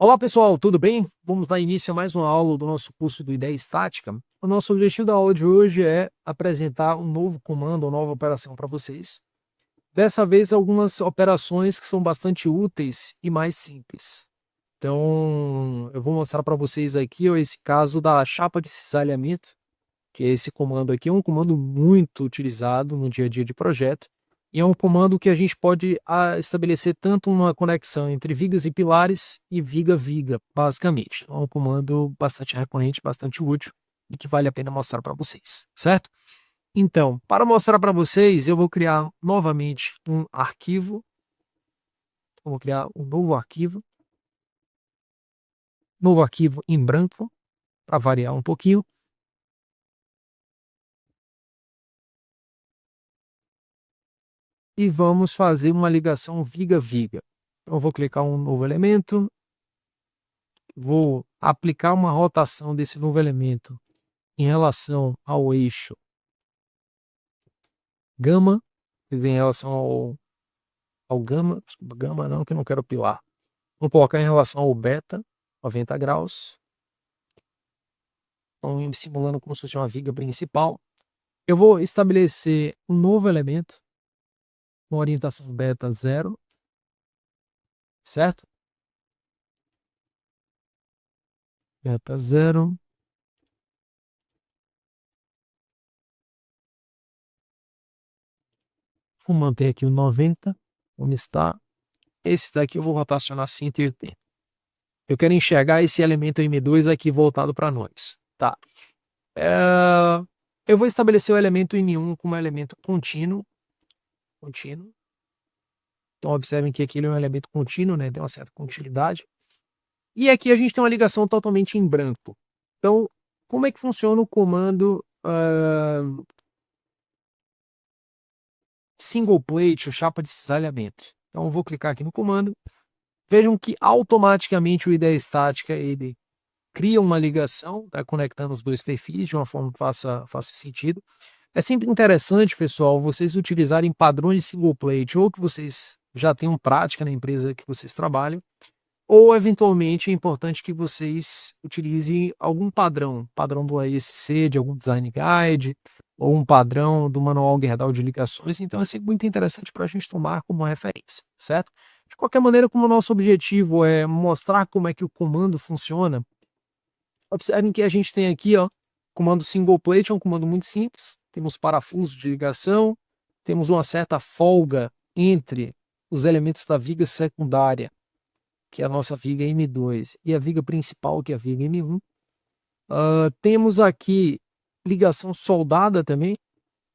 Olá pessoal, tudo bem? Vamos dar início a mais uma aula do nosso curso do Ideia Estática. O nosso objetivo da aula de hoje é apresentar um novo comando, uma nova operação para vocês. Dessa vez, algumas operações que são bastante úteis e mais simples. Então, eu vou mostrar para vocês aqui esse caso da chapa de cisalhamento, que esse comando aqui é um comando muito utilizado no dia a dia de projeto. E é um comando que a gente pode estabelecer tanto uma conexão entre vigas e pilares e viga-viga, basicamente. É um comando bastante recorrente, bastante útil e que vale a pena mostrar para vocês, certo? Então, para mostrar para vocês, eu vou criar novamente um arquivo. Eu vou criar um novo arquivo em branco, para variar um pouquinho. E vamos fazer uma ligação viga-viga. Então, eu vou clicar um novo elemento, vou aplicar uma rotação desse novo elemento em relação ao eixo gama, quer dizer, em relação ao gama, desculpa, gama não, que eu não quero pilar. Vou colocar em relação ao beta, 90 graus. Então, simulando como se fosse uma viga principal. Eu vou estabelecer um novo elemento com orientação beta 0, certo? Beta 0. Vou manter aqui o 90, como está. Esse daqui eu vou rotacionar 180. Eu quero enxergar esse elemento M2 aqui voltado para nós, tá? Eu vou estabelecer o elemento M1 como elemento contínuo. Então, observem que aqui ele é um elemento contínuo, né? Tem uma certa continuidade. E aqui a gente tem uma ligação totalmente em branco. Então, como é que funciona o comando single plate, ou chapa de cisalhamento? Então, eu vou clicar aqui no comando. Vejam que automaticamente o Ideia Estática ele cria uma ligação, tá, conectando os dois perfis de uma forma que faça sentido. É sempre interessante, pessoal, vocês utilizarem padrões de single plate, ou que vocês já tenham prática na empresa que vocês trabalham, ou eventualmente é importante que vocês utilizem algum padrão do ASC, de algum design guide, ou um padrão do manual Gerdau de ligações. Então é sempre muito interessante para a gente tomar como referência, certo? De qualquer maneira, como o nosso objetivo é mostrar como é que o comando funciona, observem que a gente tem aqui, ó, comando single plate, é um comando muito simples. Temos parafusos de ligação, temos uma certa folga entre os elementos da viga secundária, que é a nossa viga M2, e a viga principal, que é a viga M1. Temos aqui ligação soldada também,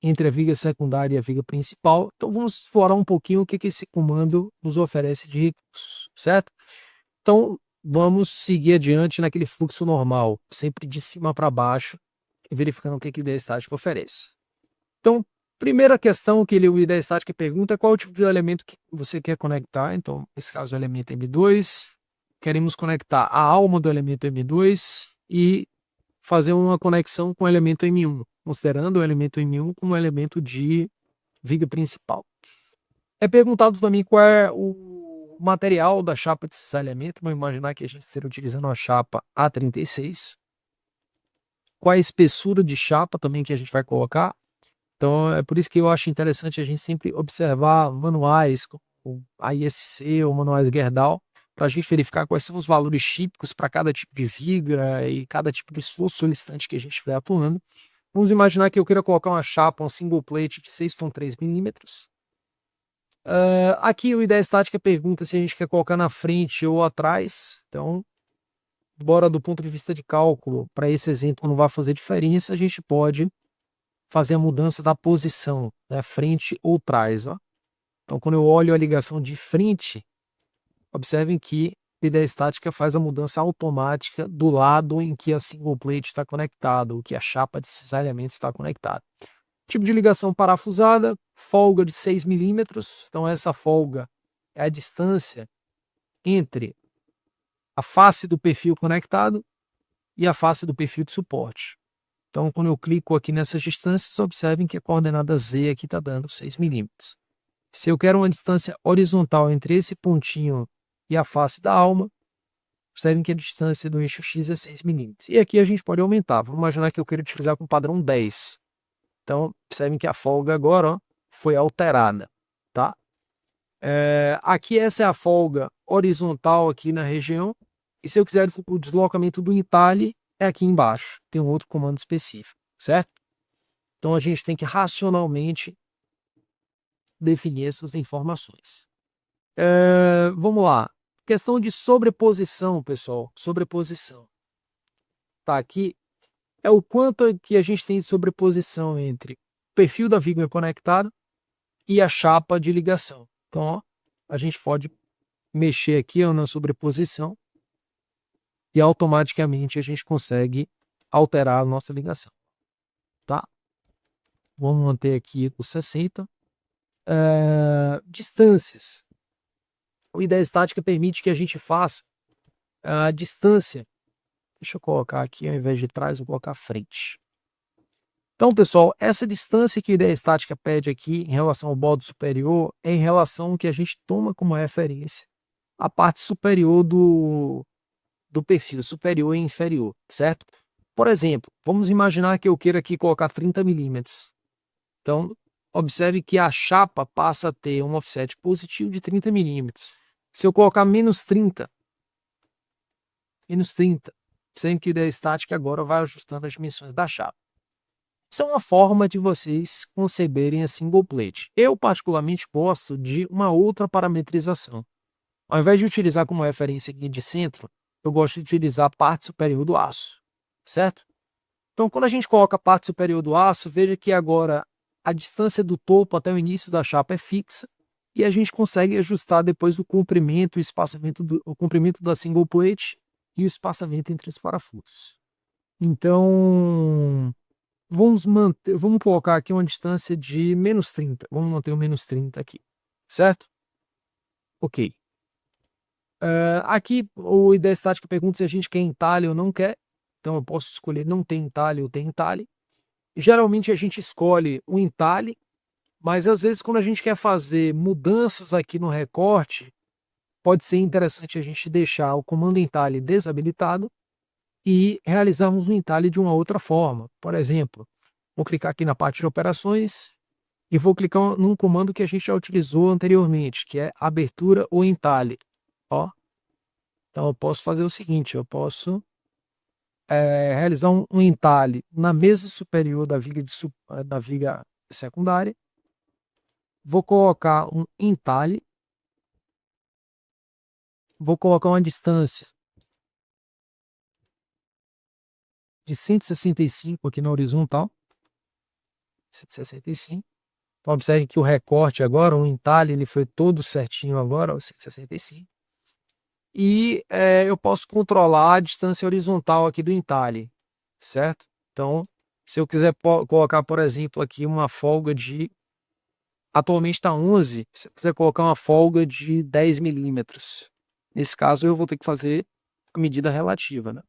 entre a viga secundária e a viga principal. Então vamos explorar um pouquinho o que esse comando nos oferece de recursos, certo? Então vamos seguir adiante naquele fluxo normal, sempre de cima para baixo, verificando o que a Ideia Estática oferece. Então, primeira questão que o Ideia Estática pergunta é qual é o tipo de elemento que você quer conectar. Então, nesse caso, o elemento M2. Queremos conectar a alma do elemento M2 e fazer uma conexão com o elemento M1, considerando o elemento M1 como elemento de viga principal. É perguntado também qual é o material da chapa de cisalhamento. Vamos imaginar que a gente esteja utilizando uma chapa A36. Qual é a espessura de chapa também que a gente vai colocar. Então, é por isso que eu acho interessante a gente sempre observar manuais como a ISC ou manuais Gerdau, para a gente verificar quais são os valores típicos para cada tipo de viga e cada tipo de esforço solicitante que a gente estiver atuando. Vamos imaginar que eu queira colocar uma chapa, um single plate de 6,3 milímetros. Aqui o Ideia Estática pergunta se a gente quer colocar na frente ou atrás. Então, embora do ponto de vista de cálculo, para esse exemplo não vai fazer diferença, a gente pode fazer a mudança da posição, né, frente ou trás. Ó. Então, quando eu olho a ligação de frente, observem que a Ideia Estática faz a mudança automática do lado em que a single plate está conectada, ou que a chapa de cisalhamento está conectada. Tipo de ligação parafusada, folga de 6 milímetros. Então, essa folga é a distância entre a face do perfil conectado e a face do perfil de suporte. Então, quando eu clico aqui nessas distâncias, observem que a coordenada Z aqui está dando 6 milímetros. Se eu quero uma distância horizontal entre esse pontinho e a face da alma, Percebem que a distância do eixo X é 6 milímetros. E aqui a gente pode aumentar. Vamos imaginar que eu quero utilizar com padrão 10. Então, percebem que a folga agora, ó, foi alterada, tá? Aqui essa é a folga horizontal aqui na região. E se eu quiser o deslocamento do entalhe, é aqui embaixo. Tem um outro comando específico, certo? Então a gente tem que racionalmente definir essas informações. Vamos lá. Questão de sobreposição, pessoal. Sobreposição. Tá aqui. É o quanto que a gente tem de sobreposição entre o perfil da viga conectada e a chapa de ligação. Então, ó, a gente pode mexer aqui ó, na sobreposição e automaticamente a gente consegue alterar a nossa ligação. Tá? Vamos manter aqui o 60. Distâncias. A ideia estática permite que a gente faça a distância. Deixa eu colocar aqui, ao invés de trás, vou colocar frente. Então, pessoal, essa distância que a ideia estática pede aqui em relação ao bordo superior é em relação ao que a gente toma como referência a parte superior do perfil, superior e inferior, certo? Por exemplo, vamos imaginar que eu queira aqui colocar 30 milímetros. Então, observe que a chapa passa a ter um offset positivo de 30 milímetros. Se eu colocar menos 30, sempre que a ideia estática agora vai ajustando as dimensões da chapa. Isso é uma forma de vocês conceberem a single plate. Eu particularmente gosto de uma outra parametrização. Ao invés de utilizar como referência aqui de centro, eu gosto de utilizar a parte superior do aço, certo? Então, quando a gente coloca a parte superior do aço, veja que agora a distância do topo até o início da chapa é fixa e a gente consegue ajustar depois o comprimento, o comprimento da single plate e o espaçamento entre os parafusos. Então, vamos colocar aqui uma distância de menos 30. Vamos manter o menos 30 aqui, certo? Ok. Aqui o ideia estática pergunta se a gente quer entalhe ou não quer. Então eu posso escolher não ter entalhe ou ter entalhe. Geralmente a gente escolhe o entalhe, mas às vezes quando a gente quer fazer mudanças aqui no recorte, pode ser interessante a gente deixar o comando entalhe desabilitado e realizarmos o entalhe de uma outra forma. Por exemplo, vou clicar aqui na parte de operações e vou clicar num comando que a gente já utilizou anteriormente, que é abertura ou entalhe. Ó. Então eu posso fazer o seguinte, eu posso realizar um entalhe na mesa superior da viga secundária. Vou colocar um entalhe. Vou colocar uma distância de 165 aqui na horizontal. 165. Então, observe que o recorte agora, o entalhe, ele foi todo certinho agora, 165. E eu posso controlar a distância horizontal aqui do entalhe, certo? Então, se eu quiser colocar, por exemplo, aqui uma folga de... Atualmente está 11, se eu quiser colocar uma folga de 10 milímetros. Nesse caso, eu vou ter que fazer a medida relativa, né?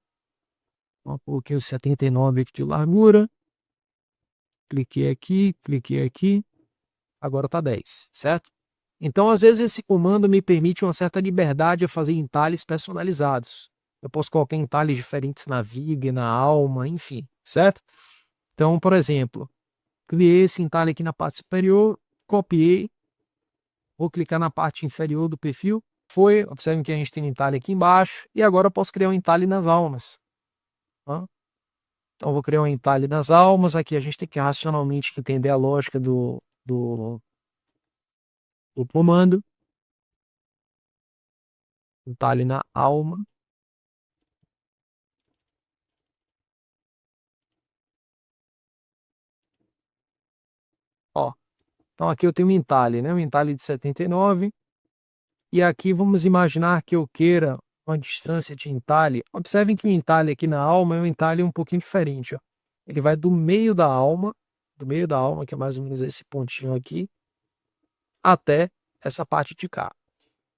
Então, coloquei o 79 aqui de largura. Cliquei aqui. Agora está 10, certo? Então, às vezes, esse comando me permite uma certa liberdade a fazer entalhes personalizados. Eu posso colocar entalhes diferentes na viga, na alma, enfim, certo? Então, por exemplo, criei esse entalhe aqui na parte superior, copiei, vou clicar na parte inferior do perfil, observem que a gente tem um entalhe aqui embaixo, e agora eu posso criar um entalhe nas almas. Tá? Então, eu vou criar um entalhe nas almas, aqui a gente tem que racionalmente entender a lógica do comando. Entalhe na alma. Ó, então aqui eu tenho um entalhe, né? Um entalhe de 79. E aqui vamos imaginar que eu queira uma distância de entalhe. Observem que o entalhe aqui na alma é um entalhe um pouquinho diferente. Ó. Ele vai do meio da alma, que é mais ou menos esse pontinho aqui, até essa parte de cá.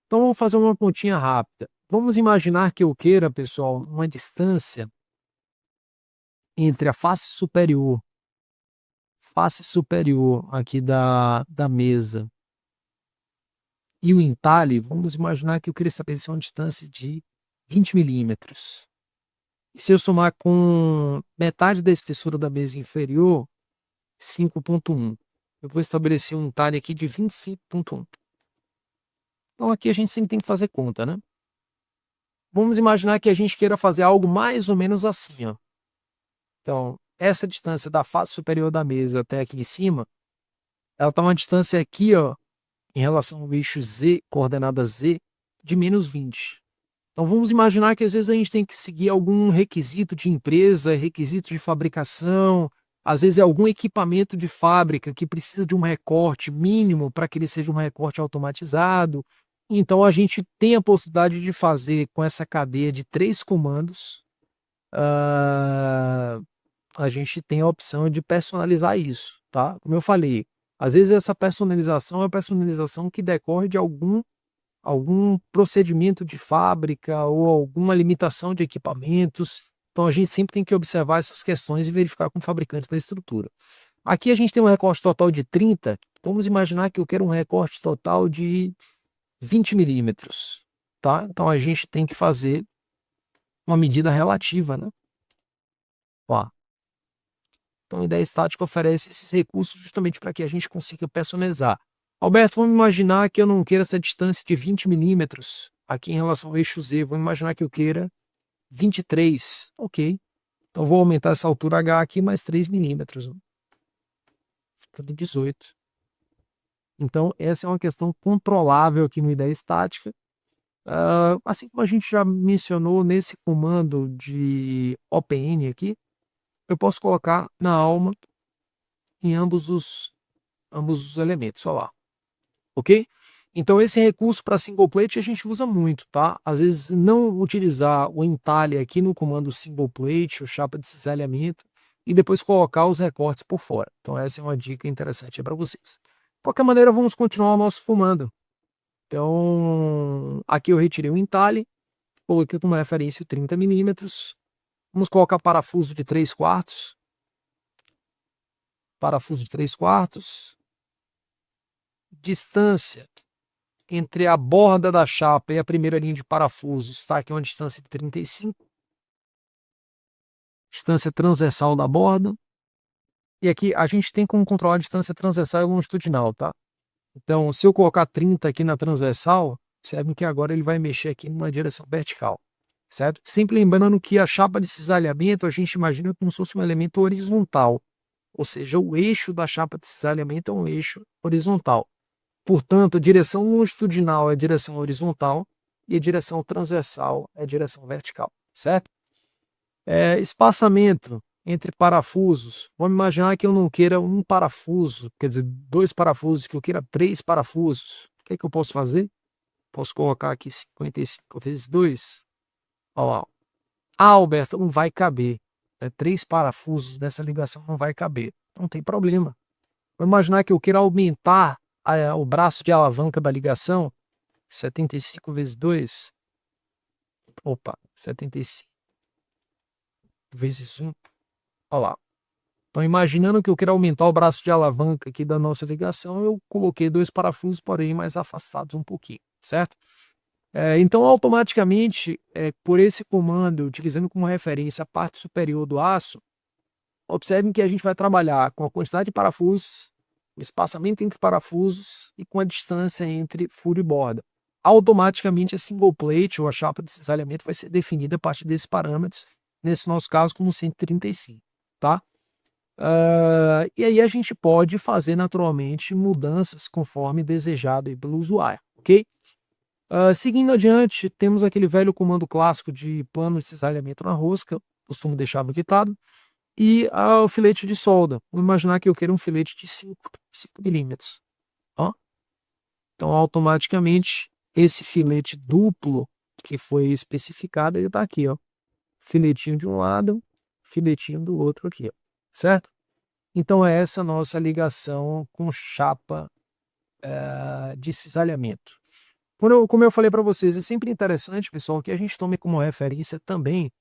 Então vamos fazer uma pontinha rápida. Vamos imaginar que eu queira, pessoal, uma distância entre a face superior aqui da mesa e o entalhe, vamos imaginar que eu queria estabelecer uma distância de 20 milímetros. E se eu somar com metade da espessura da mesa inferior, 5,1. Eu vou estabelecer um talhe aqui de 25,1. Então aqui a gente sempre tem que fazer conta, né? Vamos imaginar que a gente queira fazer algo mais ou menos assim, ó. Então, essa distância da face superior da mesa até aqui em cima, ela está uma distância aqui, ó, em relação ao eixo Z, coordenada Z, de menos 20. Então vamos imaginar que às vezes a gente tem que seguir algum requisito de empresa, requisito de fabricação, às vezes é algum equipamento de fábrica que precisa de um recorte mínimo para que ele seja um recorte automatizado. Então a gente tem a possibilidade de fazer com essa cadeia de 3 comandos, a gente tem a opção de personalizar isso, tá? Como eu falei, às vezes essa personalização é a personalização que decorre de algum procedimento de fábrica ou alguma limitação de equipamentos. Então a gente sempre tem que observar essas questões e verificar com o fabricante da estrutura. Aqui a gente tem um recorte total de 30, vamos imaginar que eu quero um recorte total de 20 milímetros, tá? Então a gente tem que fazer uma medida relativa, né? Ó. Então a ideia estática oferece esses recursos justamente para que a gente consiga personalizar. Alberto, vamos imaginar que eu não queira essa distância de 20 milímetros aqui em relação ao eixo Z. Vamos imaginar que eu queira 23. Ok. Então vou aumentar essa altura H aqui mais 3 milímetros. Fica de 18. Então essa é uma questão controlável aqui no ideia estática. Assim como a gente já mencionou nesse comando de OPN aqui, eu posso colocar na alma em ambos os elementos. Olha lá. Ok? Então esse recurso para single plate a gente usa muito, tá? Às vezes não utilizar o entalhe aqui no comando single plate, ou chapa de cisalhamento, e depois colocar os recortes por fora. Então essa é uma dica interessante para vocês. De qualquer maneira, vamos continuar o nosso fumando. Então aqui eu retirei o entalhe, coloquei como referência o 30 milímetros. Vamos colocar parafuso de 3/4. Parafuso de 3/4. Distância entre a borda da chapa e a primeira linha de parafusos está aqui uma distância de 35. Distância transversal da borda. E aqui a gente tem como controlar a distância transversal e longitudinal, tá? Então, se eu colocar 30 aqui na transversal, percebe que agora ele vai mexer aqui numa direção vertical, certo? Sempre lembrando que a chapa de cisalhamento a gente imagina como se fosse um elemento horizontal, ou seja, o eixo da chapa de cisalhamento é um eixo horizontal. Portanto, a direção longitudinal é a direção horizontal e a direção transversal é a direção vertical, certo? Espaçamento entre parafusos. Vamos imaginar que eu não queira um parafuso, quer dizer, 2 parafusos, que eu queira 3 parafusos. O que é que eu posso fazer? Posso colocar aqui 55 vezes 2. Olha lá. Alberto, não vai caber. 3 parafusos nessa ligação não vai caber. Não tem problema. Vamos imaginar que eu queira aumentar o braço de alavanca da ligação. 75 vezes 2. Opa, 75 vezes 1. Olha lá. Então, imaginando que eu quero aumentar o braço de alavanca aqui da nossa ligação, eu coloquei 2 parafusos, porém mais afastados um pouquinho, certo? Então, automaticamente, por esse comando, utilizando como referência a parte superior do aço, observem que a gente vai trabalhar com a quantidade de parafusos, o espaçamento entre parafusos e com a distância entre furo e borda. Automaticamente, a single plate ou a chapa de cisalhamento vai ser definida a partir desses parâmetros, nesse nosso caso como 135, tá? E aí a gente pode fazer naturalmente mudanças conforme desejado aí pelo usuário, ok? Seguindo adiante, temos aquele velho comando clássico de plano de cisalhamento na rosca, costumo deixar habilitado, e o filete de solda. Vamos imaginar que eu quero um filete de 5 milímetros. Ó. Então, automaticamente, esse filete duplo que foi especificado, ele está aqui, ó. Filetinho de um lado, filetinho do outro aqui, ó. Certo? Então, é essa a nossa ligação com chapa de cisalhamento. Como eu falei para vocês, é sempre interessante, pessoal, que a gente tome como referência também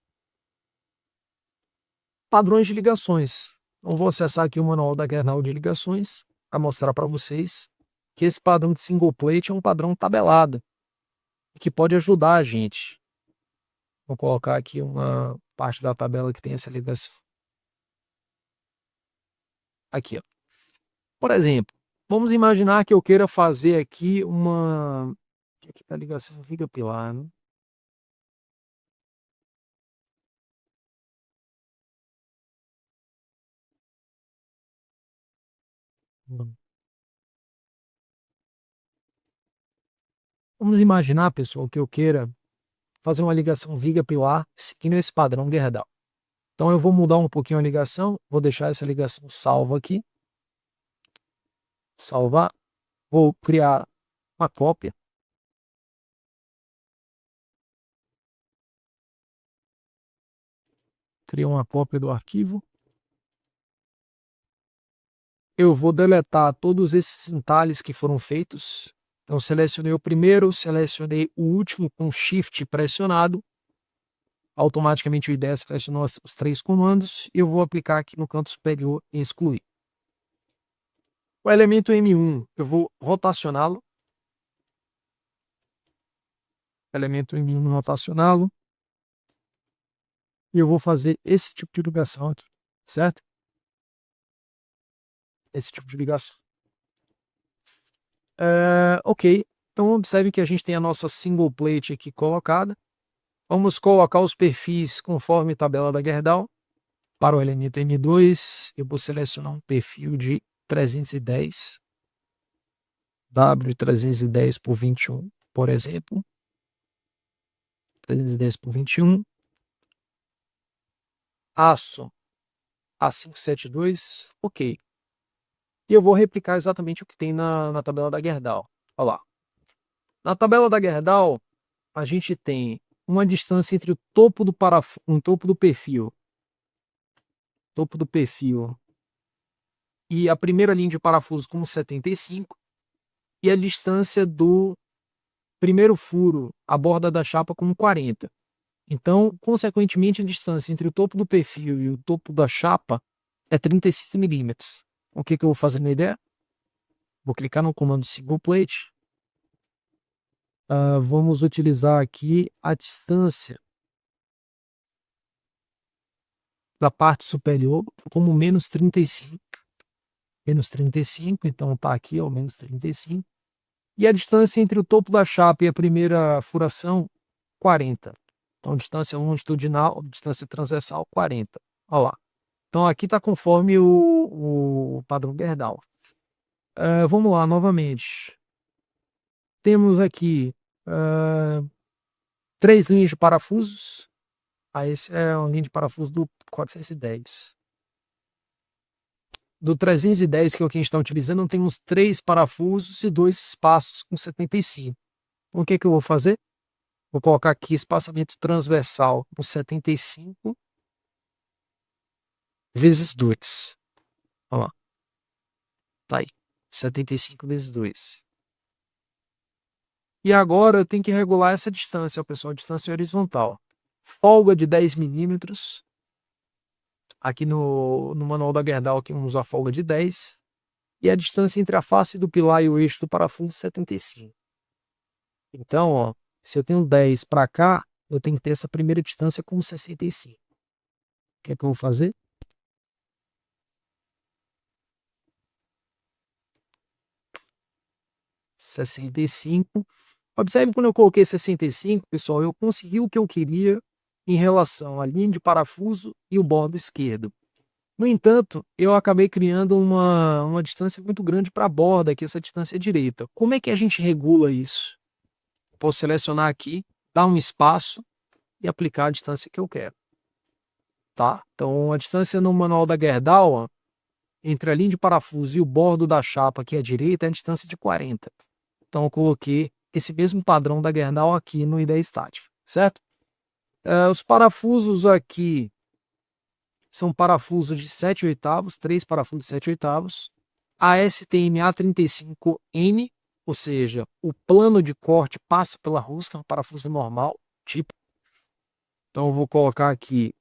padrões de ligações. Então, vou acessar aqui o manual da Kernel de ligações para mostrar para vocês que esse padrão de single plate é um padrão tabelado que pode ajudar a gente Vou colocar aqui uma parte da tabela que tem essa ligação. Aqui, ó. Por exemplo, vamos imaginar que eu queira fazer aqui uma... Aqui está a ligação viga pilar, né? Vamos imaginar, pessoal, que eu queira fazer uma ligação viga pilar seguindo esse padrão Gerdau. Então eu vou mudar um pouquinho a ligação, vou deixar essa ligação salva aqui. Salvar. Vou criar uma cópia. Crio uma cópia do arquivo. Eu vou deletar todos esses entalhes que foram feitos. Então selecionei o primeiro, selecionei o último com Shift pressionado. Automaticamente o IDE selecionou os 3 comandos e eu vou aplicar aqui no canto superior e excluir. O elemento M1 eu vou rotacioná-lo. Elemento M1 rotacioná-lo. E eu vou fazer esse tipo de ligação aqui, certo? Esse tipo de ligação. Ok, então observe que a gente tem a nossa single plate aqui colocada. Vamos colocar os perfis conforme tabela da Gerdau. Para o elemento M2, eu vou selecionar um perfil de 310, W310 por 21, por exemplo. 310 por 21. Aço A572, ok. E eu vou replicar exatamente o que tem na tabela da Gerdau. Olha lá. Na tabela da Gerdau, a gente tem uma distância entre o topo do topo do perfil e a primeira linha de parafuso como 75 e a distância do primeiro furo, a borda da chapa, como 40. Então, consequentemente, a distância entre o topo do perfil e o topo da chapa é 36 milímetros. O que eu vou fazer na ideia? Vou clicar no comando single plate. Vamos utilizar aqui a distância da parte superior como menos 35. Menos 35, então tá aqui, ó, menos 35. E a distância entre o topo da chapa e a primeira furação, 40. Então, distância longitudinal, distância transversal, 40. Olha lá. Então, aqui está conforme o padrão Gerdau. Vamos lá, novamente. Temos aqui 3 linhas de parafusos. Esse é uma linha de parafuso do 410. Do 310, que é o que a gente está utilizando, temos 3 parafusos e 2 espaços com 75. Então, o que eu vou fazer? Vou colocar aqui espaçamento transversal com 75 vezes 2. Olha lá. Tá aí. 75 vezes 2. E agora eu tenho que regular essa distância, pessoal. Distância horizontal. Folga de 10 milímetros. Aqui no manual da Gerdau, aqui vamos usar folga de 10. E a distância entre a face do pilar e o eixo do parafuso, 75. Então, ó, se eu tenho 10 para cá, eu tenho que ter essa primeira distância como 65. O que é que eu vou fazer? (65). Observe, quando eu coloquei 65, pessoal, eu consegui o que eu queria em relação à linha de parafuso e o bordo esquerdo. No entanto, eu acabei criando uma distância muito grande para a borda, que essa distância é direita. Como é que a gente regula isso? Posso selecionar aqui, dar um espaço e aplicar a distância que eu quero. Tá? Então, a distância no manual da Gerdau, ó, entre a linha de parafuso e o bordo da chapa, que é a direita, é a distância de 40. Então, eu coloquei esse mesmo padrão da Gerdau aqui no IDE estático, certo? Os parafusos aqui são parafusos de 7/8, 3 parafusos de 7/8. A STM A35N, ou seja, o plano de corte passa pela rosca, um parafuso normal, tipo. Então, eu vou colocar aqui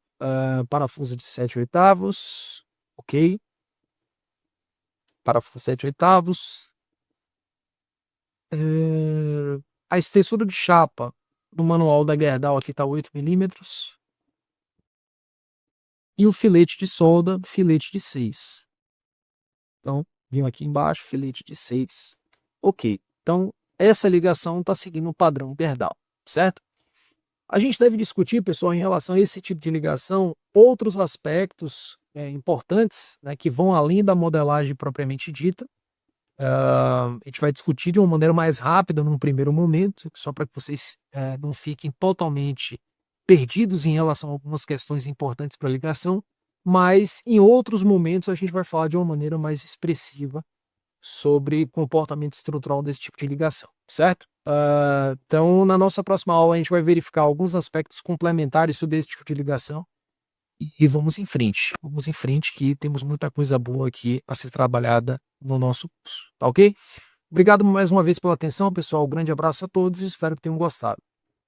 parafuso de 7/8, ok? Parafuso 7/8. A espessura de chapa No manual da Gerdau aqui está 8 milímetros. E o filete de solda, filete de 6. Então, viu aqui embaixo, filete de 6. Ok. Então, essa ligação está seguindo o padrão Gerdau, certo? A gente deve discutir, pessoal, em relação a esse tipo de ligação, outros aspectos importantes, né, que vão além da modelagem propriamente dita. A gente vai discutir de uma maneira mais rápida num primeiro momento, só para que vocês não fiquem totalmente perdidos em relação a algumas questões importantes para a ligação, mas em outros momentos a gente vai falar de uma maneira mais expressiva sobre comportamento estrutural desse tipo de ligação, certo? Então, na nossa próxima aula, a gente vai verificar alguns aspectos complementares sobre esse tipo de ligação e vamos em frente. Vamos em frente que temos muita coisa boa aqui a ser trabalhada no nosso curso, tá ok? Obrigado mais uma vez pela atenção, pessoal. Um grande abraço a todos e espero que tenham gostado.